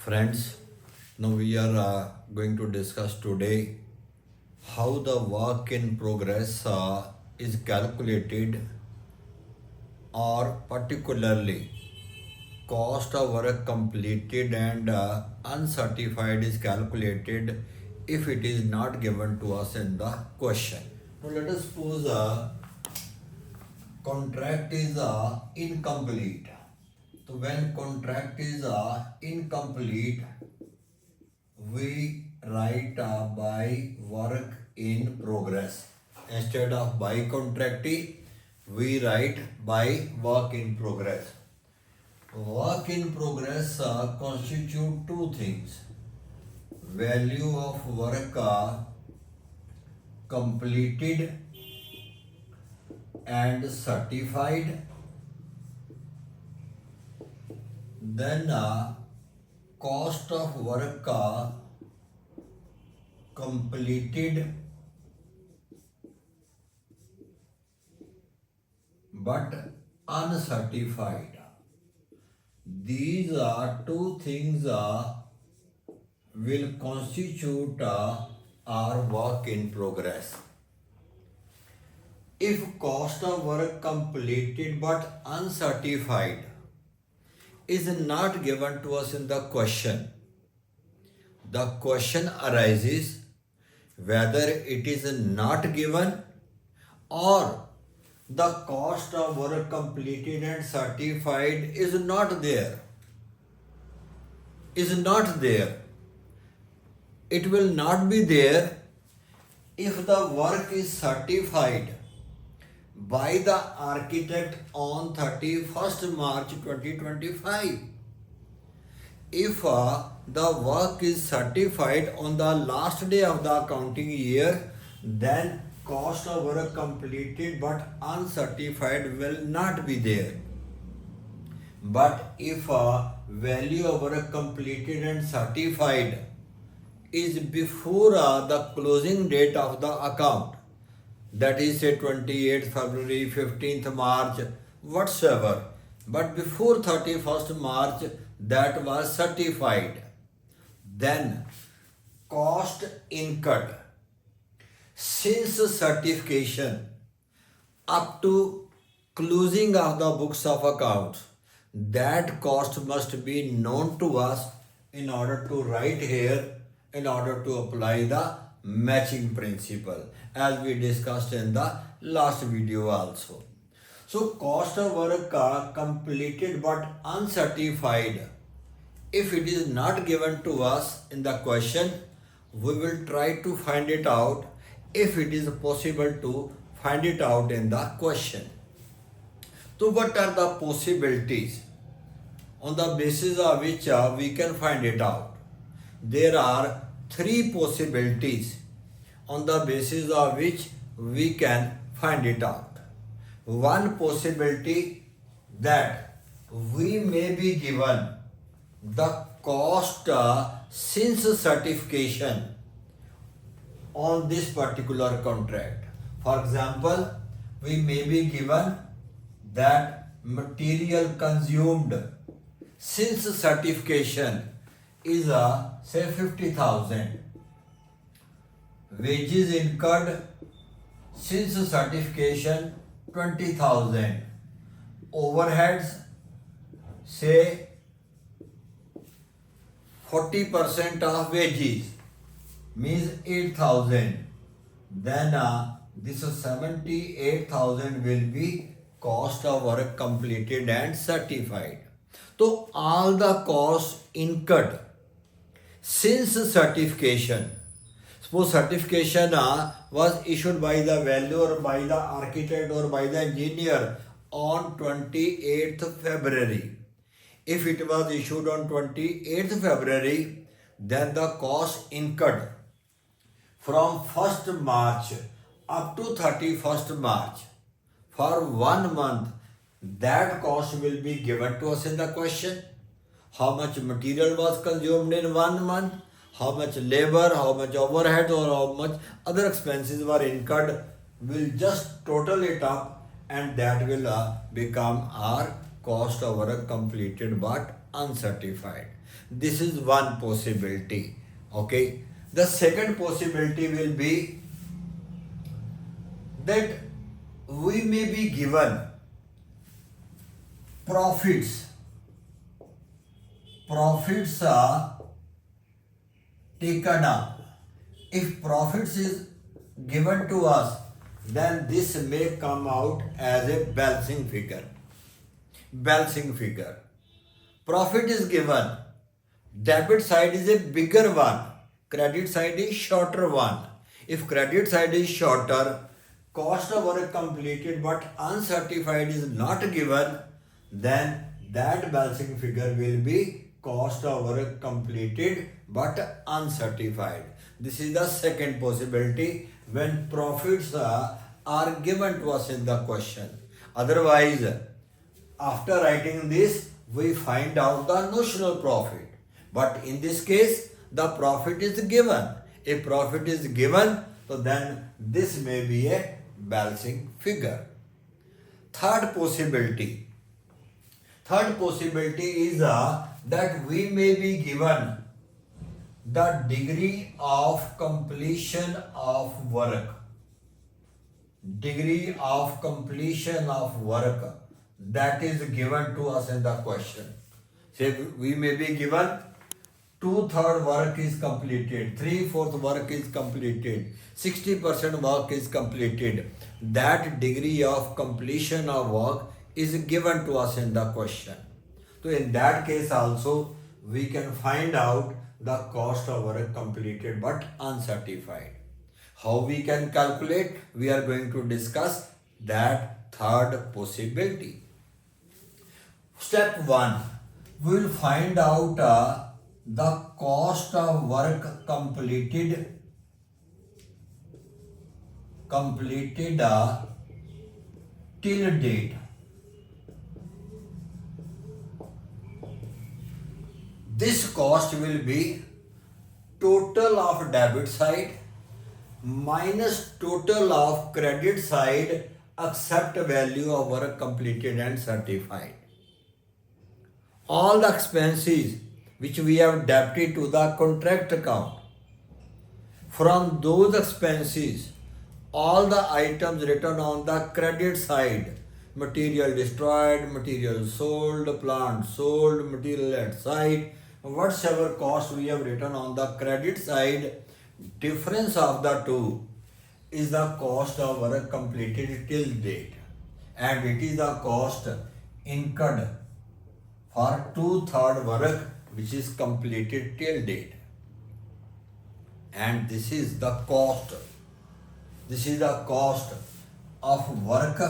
Friends, now we are going to discuss today how the work in progress is calculated, or particularly cost of work completed and uncertified is calculated if it is not given to us in the question. Now let us suppose a contract is incomplete. So when contract is incomplete, we write by work in progress. Instead of by contractee, we write by work in progress. Work in progress constitute two things: value of work completed and certified, then cost of work completed but uncertified. These two things will constitute our work in progress. If cost of work completed but uncertified is not given to us in the question arises whether it is not given or the cost of work completed and certified is not there. It will not be there if the work is certified by the architect on 31st March 2025. If the work is certified on the last day of the accounting year, then cost of work completed but uncertified will not be there. But if value of work completed and certified is before the closing date of the account, that is say 28th February, 15th March, whatsoever, but before 31st March that was certified, then cost incurred since certification up to closing of the books of accounts, that cost must be known to us in order to write here, in order to apply the matching principle, as we discussed in the last video also. So cost of work completed but uncertified, if it is not given to us in the question, we will try to find it out if it is possible to find it out in the question. So what are the possibilities on the basis of which we can find it out? There are three possibilities on the basis of which we can find it out. One possibility, that we may be given the cost since certification on this particular contract. For example, we may be given that material consumed since certification is say 50,000, wages incurred since certification 20,000, overheads say 40% of wages means 8,000, then this 78,000 will be cost of work completed and certified. So all the costs incurred since certification, suppose certification was issued by the valuer, by the architect or by the engineer on 28th February. If it was issued on 28th February, then the cost incurred from 1st March up to 31st March for 1 month, that cost will be given to us in the question. How much material was consumed in 1 month, how much labor, how much overhead or how much other expenses were incurred, we'll just total it up and that will become our cost of work completed but uncertified. This is one possibility. Okay. The second possibility will be that we may be given profits. Profits are taken up. If profits is given to us, then this may come out as a balancing figure. Balancing figure. Profit is given. Debit side is a bigger one. Credit side is shorter one. If credit side is shorter, cost of work completed but uncertified is not given, then that balancing figure will be cost of work completed but uncertified. This is the second possibility when profits are given to us in the question. Otherwise, after writing this, we find out the notional profit. But in this case, the profit is given. If profit is given, so then this may be a balancing figure. Third possibility is that we may be given the degree of completion of work. Degree of completion of work that is given to us in the question. Say we may be given 2/3 work is completed, 3/4 work is completed, 60% work is completed. That degree of completion of work is given to us in the question. So in that case also we can find out the cost of work completed but uncertified. How we can calculate? We are going to discuss that third possibility. Step 1. We will find out the cost of work completed till date. This cost will be total of debit side minus total of credit side except value of work completed and certified. All the expenses which we have debited to the contract account, from those expenses, all the items written on the credit side, material destroyed, material sold, plant sold, material at site, whatsoever cost we have written on the credit side, difference of the two is the cost of work completed till date, and it is the cost incurred for 2/3 work which is completed till date. And this is the cost. This is the cost of work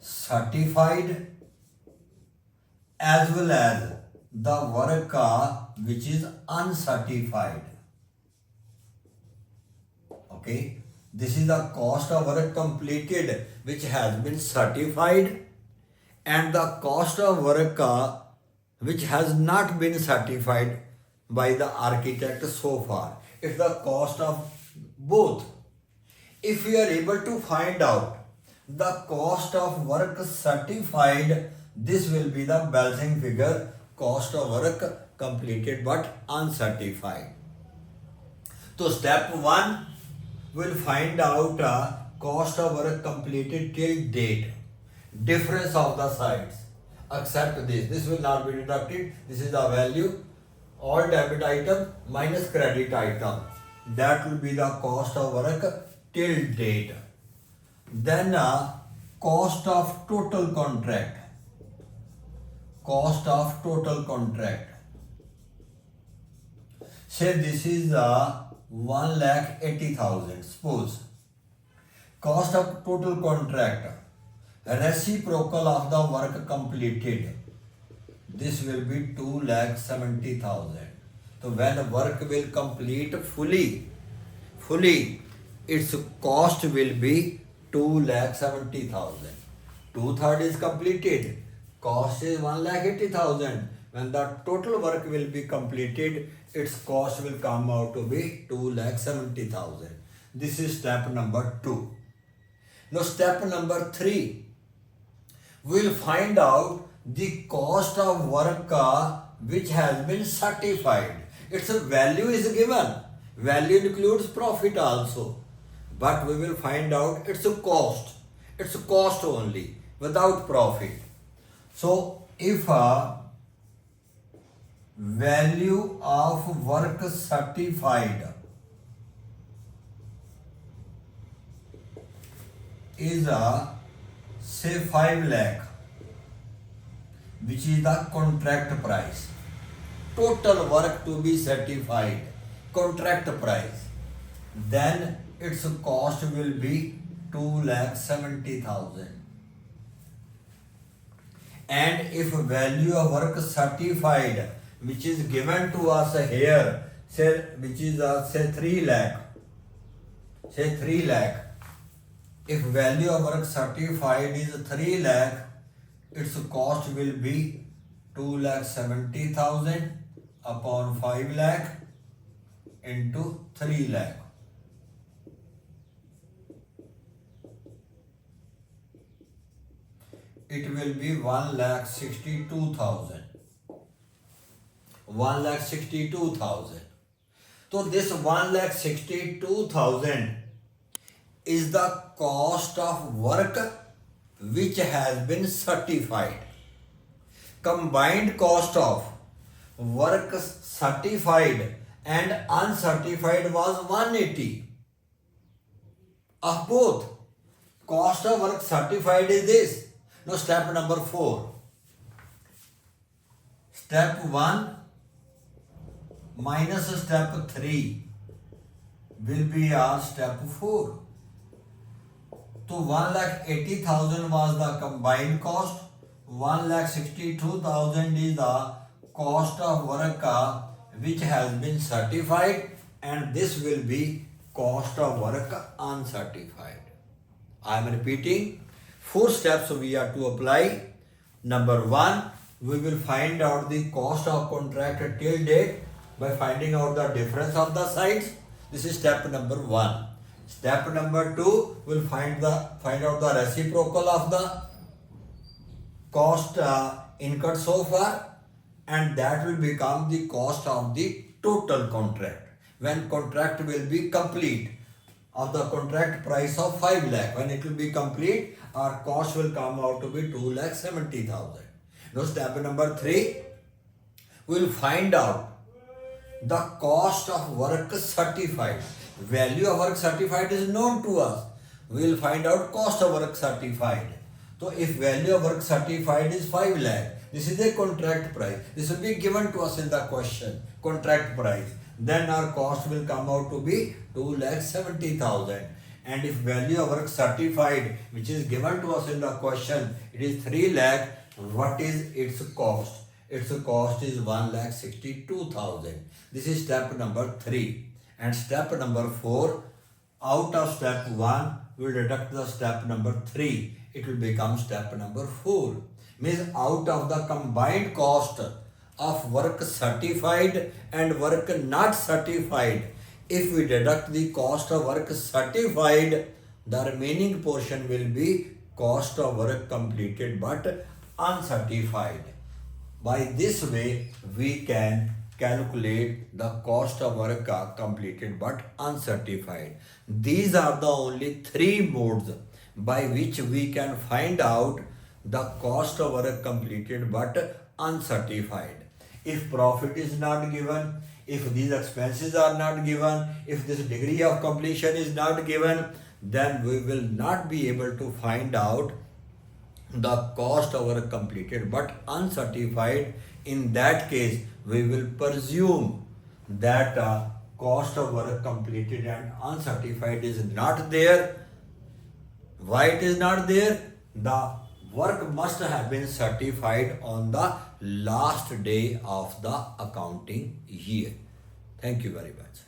certified as well as the work which is uncertified. Okay, this is the cost of work completed which has been certified, and the cost of work which has not been certified by the architect so far. It's the cost of both. If we are able to find out the cost of work certified, this will be the balancing figure, cost of work completed but uncertified. So step 1 will find out cost of work completed till date, difference of the sides, except this will not be deducted. This is the value, all debit item minus credit item, that will be the cost of work till date. Then cost of total contract. Cost of total contract. Say this is 1,80,000. Suppose cost of total contract, reciprocal of the work completed, this will be 2,70,000. So when work will complete fully, its cost will be 2,70,000. 2/3 is completed, cost is 1,80,000. When the total work will be completed, its cost will come out to be 2,70,000. This is step number 2. Now step number 3, we will find out the cost of work which has been certified. Its value is given. Value includes profit also. But we will find out its cost. Its cost only without profit. So if value of work certified is say 5 lakh, which is the contract price. Total work to be certified, contract price. Then its cost will be 2,70,000. And if value of work certified, which is given to us here, say which is say 3 lakh, say 3 lakh. If value of work certified is 3 lakh, its cost will be 2,70,000 upon 5 lakh into 3 lakh. It will be 1,62,000. 1,62,000. So this 1,62,000 is the cost of work which has been certified. Combined cost of work certified and uncertified was 180. Of both, cost of work certified is this. Now step number 4. Step 1 minus step 3 will be our step 4. So 1,80,000 was the combined cost. 1,62,000 is the cost of work which has been certified, and this will be cost of work uncertified. I am repeating. 4 steps we are to apply. Number 1, we will find out the cost of contract till date by finding out the difference of the sides. This is step number 1. Step number 2, we'll find out the reciprocal of the cost incurred so far, and that will become the cost of the total contract. When contract will be complete, of the contract price of 5 lakh, when it will be complete, our cost will come out to be 2,70,000. Now step number 3, we will find out the cost of work certified. Value of work certified is known to us. We will find out cost of work certified. So if value of work certified is 5 lakh, this is a contract price. This will be given to us in the question, contract price. Then our cost will come out to be 2,70,000. And if value of work certified, which is given to us in the question, it is 3 lakh, what is its cost? Its cost is 1,62,000. This is step number 3. And step number 4, out of step 1, we will deduct the step number 3. It will become step number 4. Means out of the combined cost of work certified and work not certified, if we deduct the cost of work certified, the remaining portion will be cost of work completed but uncertified. By this way, we can calculate the cost of work completed but uncertified. These are the only 3 modes by which we can find out the cost of work completed but uncertified. If profit is not given, if these expenses are not given, if this degree of completion is not given, then we will not be able to find out the cost of work completed but uncertified. In that case, we will presume that cost of work completed and uncertified is not there. Why it is not there? The work must have been certified on the last day of the accounting year. Thank you very much.